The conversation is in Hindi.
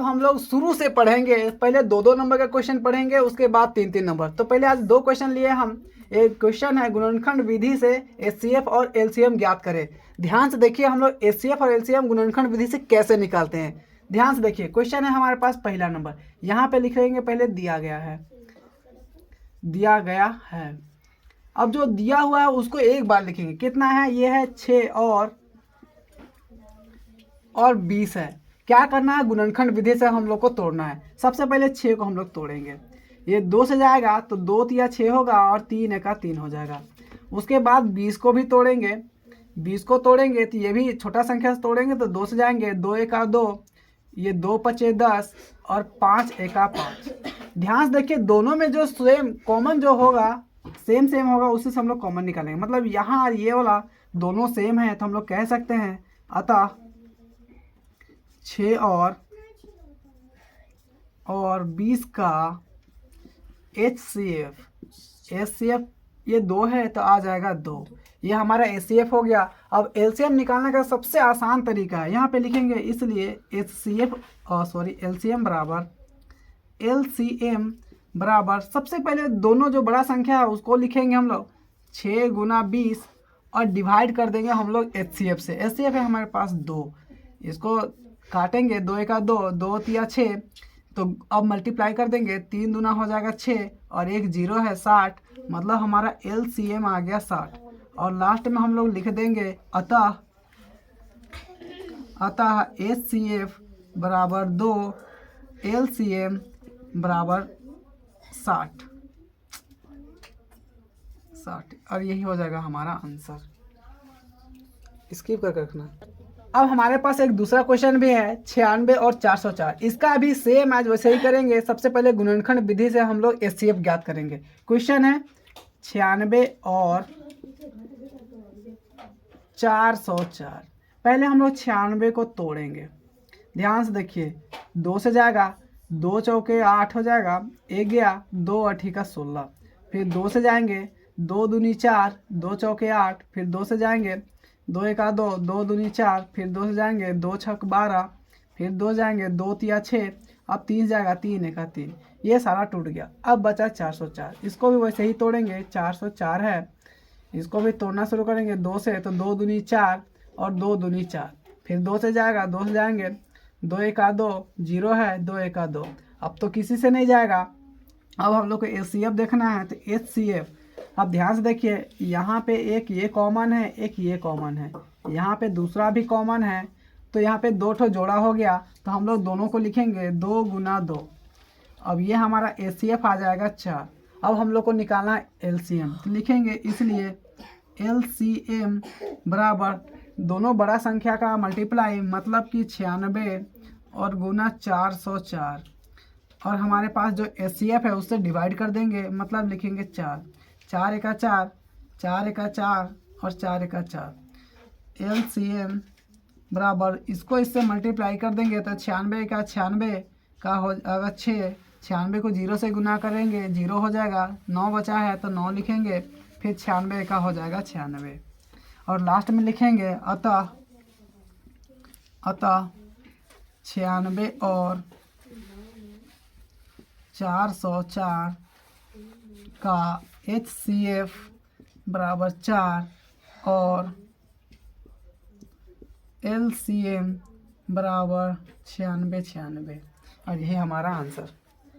अब हम लोग शुरू से पढ़ेंगे। पहले 2-2 नंबर का क्वेश्चन पढ़ेंगे, उसके बाद 3-3 नंबर। तो पहले आज 2 क्वेश्चन लिए हम। एक क्वेश्चन है गुणनखंड विधि से एचसीएफ और एलसीएम ज्ञात करें। ध्यान से देखिए हम लोग एचसीएफ और एलसीएम गुणनखंड विधि से कैसे निकालते हैं। ध्यान से देखिए क्वेश्चन है हमारे पास पहला नंबर, यहाँ पे लिखेंगे पहले दिया गया है। अब जो दिया हुआ है उसको एक बार लिखेंगे। कितना है? ये है 6 और 20 है। क्या करना है? गुणनखंड विधि से हम लोग को तोड़ना है। सबसे पहले 6 को हम लोग तोड़ेंगे। ये 2 से जाएगा तो 2 तिया 6 होगा और 3 एका 3 हो जाएगा। उसके बाद 20 को भी तोड़ेंगे। 20 को तोड़ेंगे तो ये भी छोटा संख्या से तोड़ेंगे तो 2 से जाएंगे, 2 एका 2, ये 2 पचे 10 और 5 एका 5। ध्यान से देखिए दोनों में जो सेम कॉमन जो होगा सेम होगा उससे हम लोग कॉमन निकालेंगे। मतलब यहाँ ये वाला दोनों सेम है तो हम लोग कह सकते हैं अतः 6 और 20 का HCF ये 2 है तो आ जाएगा 2। ये हमारा HCF हो गया। अब LCM निकालने का सबसे आसान तरीका है, यहाँ पे लिखेंगे इसलिए LCM बराबर सबसे पहले दोनों जो बड़ा संख्या है उसको लिखेंगे हम लोग 6 गुना 20 और डिवाइड कर देंगे हम लोग HCF से। HCF है हमारे पास 2, इसको काटेंगे 2 एका 2, 2 तिया 6, तो अब मल्टीप्लाई कर देंगे, 3 दूना हो जाएगा 6 और एक 0 है 60, मतलब हमारा LCM आ गया 60। और लास्ट में हम लोग लिख देंगे अतः HCF बराबर 2, LCM बराबर 60 और यही हो जाएगा हमारा आंसर। स्किप कर रखना। अब हमारे पास एक दूसरा क्वेश्चन भी है 96 और 404। इसका भी सेम आज वैसे ही करेंगे। सबसे पहले गुणनखंड विधि से हम लोग HCF ज्ञात करेंगे। क्वेश्चन है 96 और 404। पहले हम लोग 96 को तोड़ेंगे। ध्यान से देखिए 2 से जाएगा, 2 चौके 8 हो जाएगा, 1 गया, 2 8 का 16। फिर 2 से जाएंगे, 2 दूनी 4, 2 चौके 8, फिर 2 से जाएंगे, 2 एका 2, 2 दूनी 4, फिर 2 से जाएंगे, 2 छक 12, फिर 2 जाएंगे, 2 तिया 6, अब 3 जाएगा, 3 एका 3। ये सारा टूट गया। अब बचा 404, इसको भी वैसे ही तोड़ेंगे। 404 है, इसको भी तोड़ना शुरू करेंगे 2 से, तो 2 दूनी 4 और 2 दूनी 4, फिर 2 से जाएगा, 2 से जाएंगे, 2 एका 2, 0 है, 2 एका 2, अब तो किसी से नहीं जाएगा। अब हम लोग को HCF देखना है तो HCF। अब ध्यान से देखिए यहाँ पे एक ये कॉमन है, एक ये कॉमन है, यहाँ पे दूसरा भी कॉमन है, तो यहाँ पे 2 ठो जोड़ा हो गया तो हम लोग दोनों को लिखेंगे 2 गुना 2। अब ये हमारा HCF आ जाएगा 4। अब हम लोग को निकालना है LCM, तो लिखेंगे इसलिए LCM बराबर दोनों बड़ा संख्या का मल्टीप्लाई, मतलब कि 96 और गुना 404, और हमारे पास जो HCF है उससे डिवाइड कर देंगे, मतलब लिखेंगे 4, 4 एका 4, 4 एका 4 और 4 एका 4। LCM बराबर इसको इससे मल्टीप्लाई कर देंगे तो 96 का 96 का हो जाएगा 6, 96 को 0 से गुना करेंगे, 0 हो जाएगा, 9 बचा है तो 9 लिखेंगे, फिर 96 का हो जाएगा 96 और लास्ट में लिखेंगे अतः 96 और 404 का HCF बराबर 4 और LCM बराबर 96 और यही हमारा आंसर।